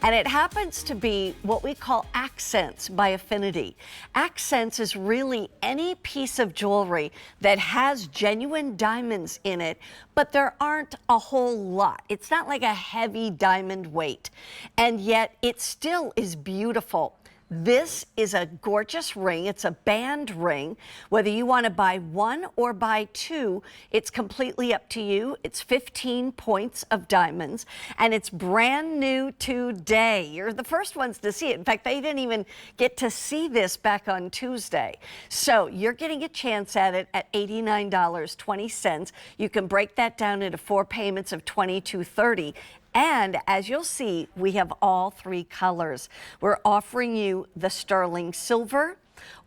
And it happens to be what we call accents by Affinity. Accents is really any piece of jewelry that has genuine diamonds in it, but there aren't a whole lot. It's not like a heavy diamond weight, and yet it still is beautiful. This is a gorgeous ring. It's a band ring. Whether you want to buy one or buy two, it's completely up to you. It's 15 points of diamonds, and it's brand new today. You're the first ones to see it. In fact, they didn't even get to see this back on Tuesday. So you're getting a chance at it at $89.20. You can break that down into 4 payments of $22.30. And as you'll see, we have all 3 colors. We're offering you the sterling silver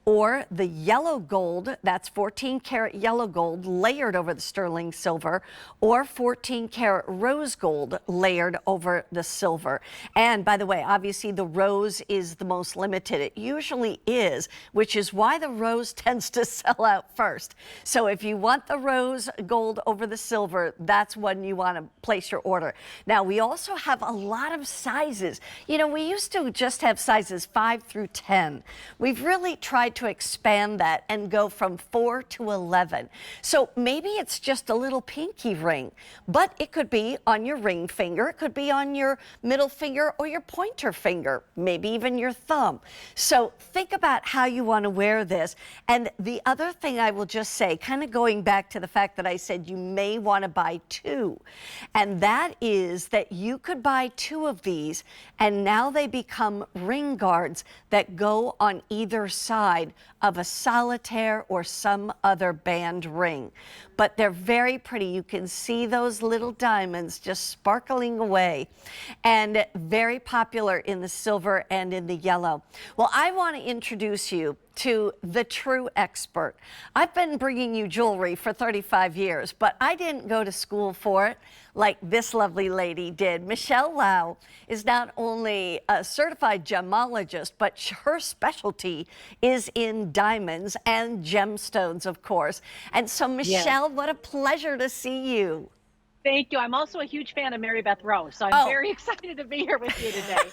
or the yellow gold, that's 14 karat yellow gold layered over the sterling silver, or 14 karat rose gold layered over the silver. And by the way, obviously the rose is the most limited. It usually is, which is why the rose tends to sell out first. So if you want the rose gold over the silver, that's when you want to place your order. Now, we also have a lot of sizes. You know, we used to just have sizes 5 through 10. We've really tried to expand that and go from 4 to 11. So maybe it's just a little pinky ring, but it could be on your ring finger, it could be on your middle finger or your pointer finger, maybe even your thumb. So think about how you want to wear this. And the other thing I will just say, kind of going back to the fact that I said you may want to buy 2, and that is that you could buy 2 of these and now they become ring guards that go on either side of a solitaire or some other band ring. But they're very pretty. You can see those little diamonds just sparkling away, and very popular in the silver and in the yellow. Well, I want to introduce you to the true expert. I've been bringing you jewelry for 35 years, but I didn't go to school for it like this lovely lady did. Michelle Lau is not only a certified gemologist, but her specialty is in diamonds and gemstones, of course. And so, Michelle, what a pleasure to see you. Thank you. I'm also a huge fan of Mary Beth Rose, so I'm very excited to be here with you today.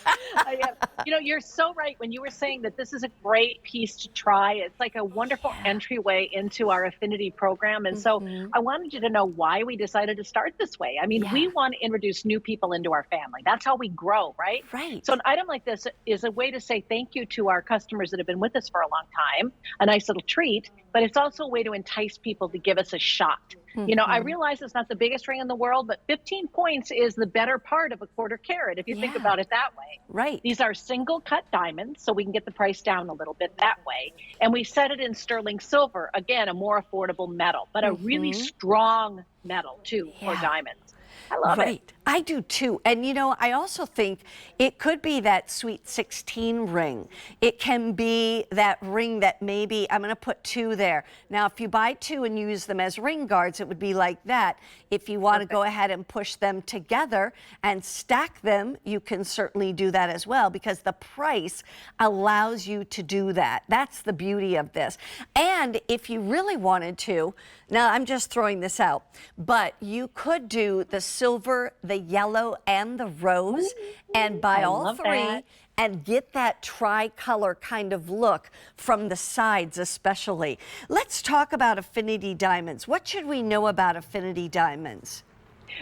You know, you're so right when you were saying that this is a great piece to try. It's like a wonderful entryway into our Affinity program. And so I wanted you to know why we decided to start this way. I mean, we want to introduce new people into our family. That's how we grow, right? Right. So an item like this is a way to say thank you to our customers that have been with us for a long time, a nice little treat, but it's also a way to entice people to give us a shot. You know, I realize it's not the biggest ring in the world, but 15 points is the better part of a quarter carat, if you think about it that way. Right. These are single cut diamonds, so we can get the price down a little bit that way. And we set it in sterling silver, again, a more affordable metal, but a really strong metal too for diamonds. I love it. I do too. And you know, I also think it could be that sweet 16 ring. It can be that ring that maybe, I'm going to put 2 there. Now, if you buy 2 and use them as ring guards, it would be like that. If you want to go ahead and push them together and stack them, you can certainly do that as well, because the price allows you to do that. That's the beauty of this. And if you really wanted to, now I'm just throwing this out, but you could do the silver, the yellow, and the rose, and buy all 3 and get that tri-color kind of look from the sides especially. Let's talk about Affinity diamonds. What should we know about Affinity diamonds?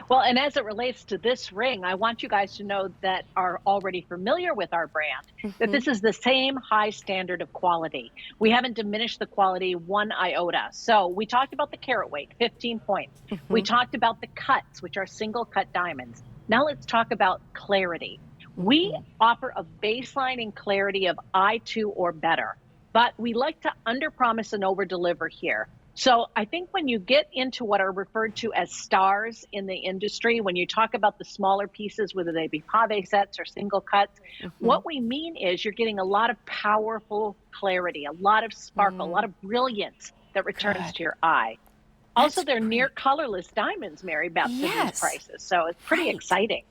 Well, and as it relates to this ring, I want you guys to know that are already familiar with our brand, that this is the same high standard of quality. We haven't diminished the quality one iota. So we talked about the carat weight, 15 points. We talked about the cuts, which are single cut diamonds. Now let's talk about clarity. We offer a baseline in clarity of I2 or better, but we like to underpromise and overdeliver here. So I think when you get into what are referred to as stars in the industry, when you talk about the smaller pieces, whether they be pave sets or single cuts, what we mean is you're getting a lot of powerful clarity, a lot of sparkle, a lot of brilliance that returns to your eye. Also, they're near colorless diamonds, Mary Beth, for these prices. So it's pretty exciting.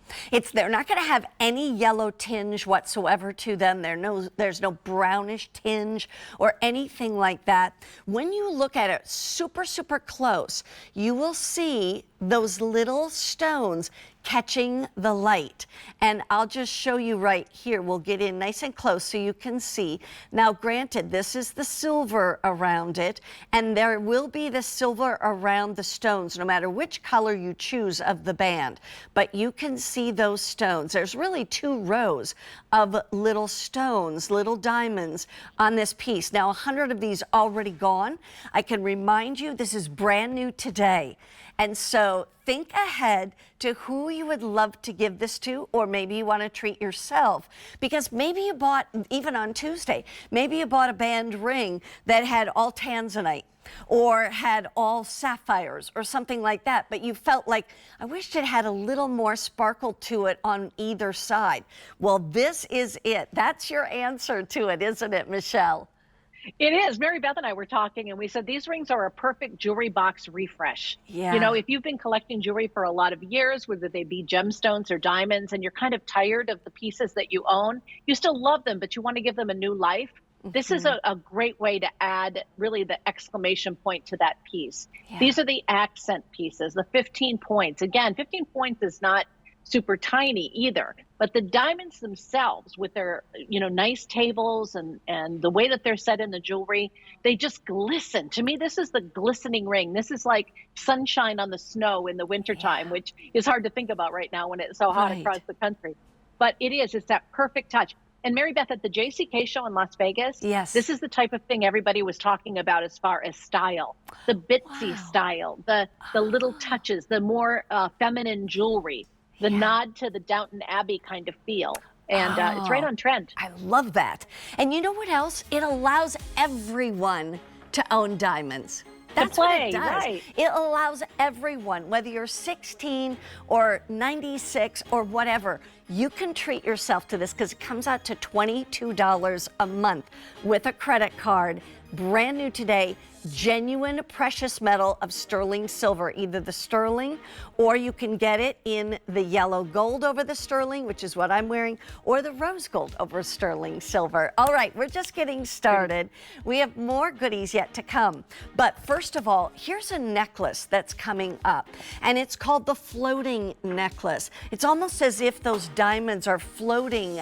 They're not going to have any yellow tinge whatsoever to them. There's no brownish tinge or anything like that. When you look at it super, super close, you will see those little stones catching the light. And I'll just show you right here. We'll get in nice and close so you can see. Now, granted, this is the silver around it, and there will be the silver around the stones, no matter which color you choose of the band. But you can see those stones. There's really 2 rows of little stones, little diamonds on this piece. Now, 100 of these already gone. I can remind you, this is brand new today. And so think ahead to who you would love to give this to, or maybe you want to treat yourself. Because maybe you bought, even on Tuesday, maybe you bought a band ring that had all tanzanite or had all sapphires or something like that, but you felt like, I wished it had a little more sparkle to it on either side. Well, this is it. That's your answer to it, isn't it, Michelle? It is. Mary Beth and I were talking, and we said these rings are a perfect jewelry box refresh. Yeah. You know, if you've been collecting jewelry for a lot of years, whether they be gemstones or diamonds, and you're kind of tired of the pieces that you own, you still love them, but you want to give them a new life. This is a great way to add really the exclamation point to that piece. Yeah. These are the accent pieces, the 15 points. Again, 15 points is not super tiny either, but the diamonds themselves with their, you know, nice tables and the way that they're set in the jewelry, they just glisten. To me, this is the glistening ring. This is like sunshine on the snow in the wintertime, which is hard to think about right now when it's so hot across the country. But it's that perfect touch. And Mary Beth, at the JCK show in Las Vegas, this is the type of thing everybody was talking about as far as style, the bitsy style, the little touches, the more feminine jewelry, the nod to the Downton Abbey kind of feel. And it's right on trend. I love that. And you know what else? It allows everyone to own diamonds. That's what it does. Right. It allows everyone, whether you're 16 or 96 or whatever, you can treat yourself to this because it comes out to $22 a month with a credit card. Brand new today, genuine precious metal of sterling silver, either the sterling or you can get it in the yellow gold over the sterling, which is what I'm wearing, or the rose gold over sterling silver. All right, we're just getting started. We have more goodies yet to come. But first of all, here's a necklace that's coming up, and it's called the floating necklace. It's almost as if those diamonds are floating